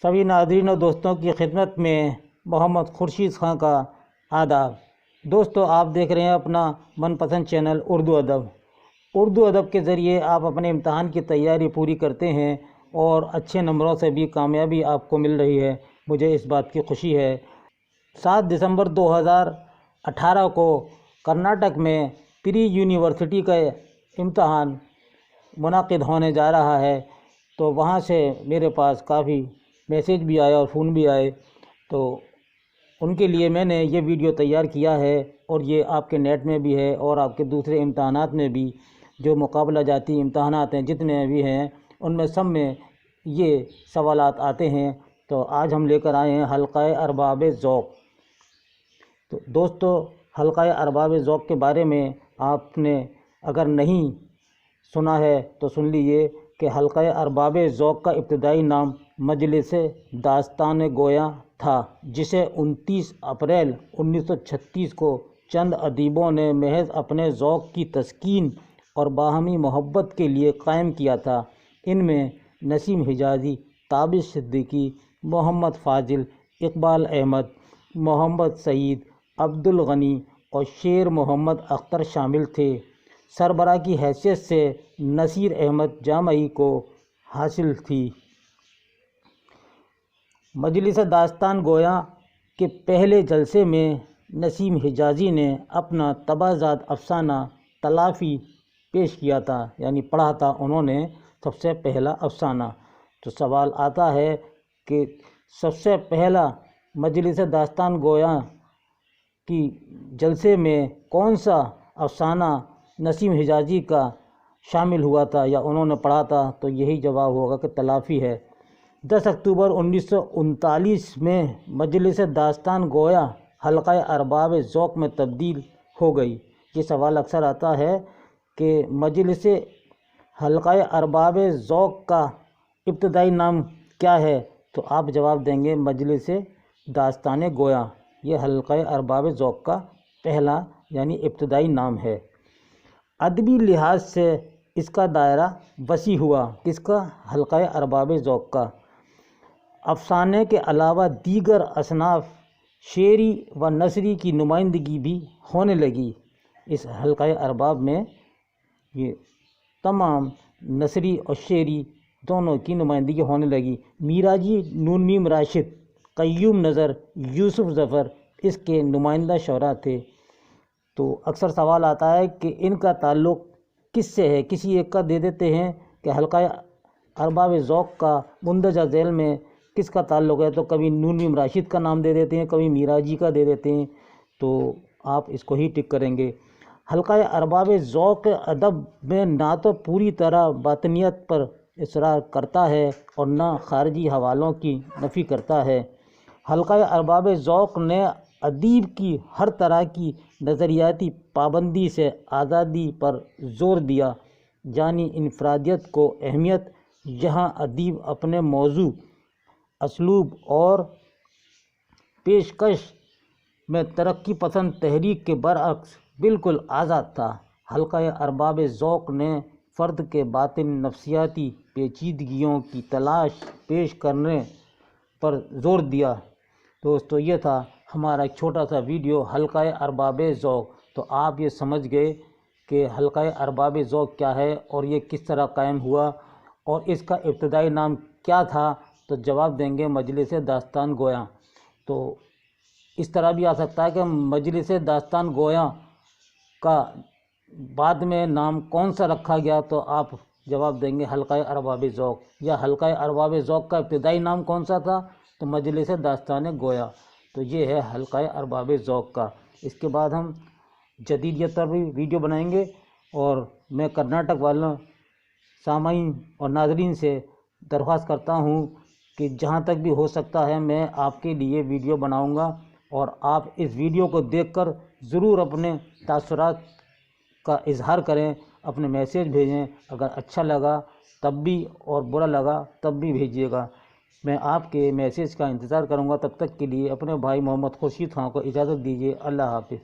سبھی ناظرین و دوستوں کی خدمت میں محمد خورشید خان کا آداب۔ دوستو، آپ دیکھ رہے ہیں اپنا من پسند چینل اردو ادب۔ اردو ادب کے ذریعے آپ اپنے امتحان کی تیاری پوری کرتے ہیں اور اچھے نمبروں سے بھی کامیابی آپ کو مل رہی ہے، مجھے اس بات کی خوشی ہے۔ 7 دسمبر 2018 کو کرناٹک میں پری یونیورسٹی کا امتحان منعقد ہونے جا رہا ہے، تو وہاں سے میرے پاس کافی میسیج بھی آیا اور فون بھی آئے، تو ان کے لیے میں نے یہ ویڈیو تیار کیا ہے، اور یہ آپ کے نیٹ میں بھی ہے اور آپ کے دوسرے امتحانات میں بھی، جو مقابلہ جاتی امتحانات ہیں جتنے بھی ہیں ان میں سب میں یہ سوالات آتے ہیں۔ تو آج ہم لے کر آئے ہیں حلقہ ارباب ذوق۔ تو دوستو، حلقہ ارباب ذوق کے بارے میں آپ نے اگر نہیں سنا ہے تو سن لیجیے کہ حلقہ ارباب ذوق کا ابتدائی نام مجلس داستان گویاں تھا، جسے 29 اپریل 1936 کو چند ادیبوں نے محض اپنے ذوق کی تسکین اور باہمی محبت کے لیے قائم کیا تھا۔ ان میں نسیم حجازی، تابش صدیقی، محمد فاضل، اقبال احمد، محمد سعید، عبد الغنی اور شیر محمد اختر شامل تھے۔ سربراہ کی حیثیت سے نصیر احمد جامعی کو حاصل تھی۔ مجلس داستان گویاں کے پہلے جلسے میں نسیم حجازی نے اپنا تبازات افسانہ تلافی پیش کیا تھا، یعنی پڑھا تھا انہوں نے سب سے پہلا افسانہ۔ تو سوال آتا ہے کہ سب سے پہلا مجلس داستان گویاں کی جلسے میں کون سا افسانہ نسیم حجازی کا شامل ہوا تھا یا انہوں نے پڑھا تھا؟ تو یہی جواب ہوگا کہ تلافی ہے۔ 10 اکتوبر 1939 میں مجلس داستان گویاں حلقہ ارباب ذوق میں تبدیل ہو گئی۔ یہ سوال اکثر آتا ہے کہ مجلس حلقہ ارباب ذوق کا ابتدائی نام کیا ہے؟ تو آپ جواب دیں گے مجلس داستان گویاں۔ یہ حلقہ ارباب ذوق کا پہلا یعنی ابتدائی نام ہے۔ ادبی لحاظ سے اس کا دائرہ وسیع ہوا۔ کس کا؟ حلقہ ارباب ذوق کا۔ افسانے کے علاوہ دیگر اصناف شعری و نثری کی نمائندگی بھی ہونے لگی۔ اس حلقہ ارباب میں یہ تمام نثری اور شعری دونوں کی نمائندگی ہونے لگی۔ میراجی، نون میم راشد، قیوم نظر، یوسف ظفر اس کے نمائندہ شعراء تھے۔ تو اکثر سوال آتا ہے کہ ان کا تعلق کس سے ہے؟ کسی ایک کا دے دیتے ہیں کہ حلقہ ارباب ذوق کا مندرجہ ذیل میں کس کا تعلق ہے، تو کبھی نون میم راشد کا نام دے دیتے ہیں، کبھی میراجی کا دے دیتے ہیں، تو آپ اس کو ہی ٹک کریں گے۔ حلقہ ارباب ذوق ادب میں نہ تو پوری طرح باطنیت پر اصرار کرتا ہے اور نہ خارجی حوالوں کی نفی کرتا ہے۔ حلقہ ارباب ذوق نے ادیب کی ہر طرح کی نظریاتی پابندی سے آزادی پر زور دیا، یعنی انفرادیت کو اہمیت۔ یہاں ادیب اپنے موضوع، اسلوب اور پیشکش میں ترقی پسند تحریک کے برعکس بالکل آزاد تھا۔ حلقہ ارباب ذوق نے فرد کے باطن نفسیاتی پیچیدگیوں کی تلاش پیش کرنے پر زور دیا۔ دوستو، یہ تھا ہمارا ایک چھوٹا سا ویڈیو حلقہ ارباب ذوق۔ تو آپ یہ سمجھ گئے کہ حلقہ ارباب ذوق کیا ہے اور یہ کس طرح قائم ہوا اور اس کا ابتدائی نام کیا تھا؟ تو جواب دیں گے مجلس داستان گویاں۔ تو اس طرح بھی آ سکتا ہے کہ مجلس داستان گویاں کا بعد میں نام کون سا رکھا گیا؟ تو آپ جواب دیں گے حلقہ ارباب ذوق۔ یا حلقہ ارباب ذوق کا ابتدائی نام کون سا تھا؟ تو مجلس داستان گویاں۔ تو یہ ہے حلقہ ارباب ذوق کا۔ اس کے بعد ہم جدیدیت پر بھی ویڈیو بنائیں گے، اور میں کرناٹک والوں سامعین اور ناظرین سے درخواست کرتا ہوں کہ جہاں تک بھی ہو سکتا ہے میں آپ کے لیے ویڈیو بناؤں گا، اور آپ اس ویڈیو کو دیکھ کر ضرور اپنے تاثرات کا اظہار کریں، اپنے میسیج بھیجیں۔ اگر اچھا لگا تب بھی اور برا لگا تب بھی بھیجیے گا۔ میں آپ کے میسیج کا انتظار کروں گا۔ تب تک کے لیے اپنے بھائی محمد خورشید خان کو اجازت دیجیے۔ اللہ حافظ۔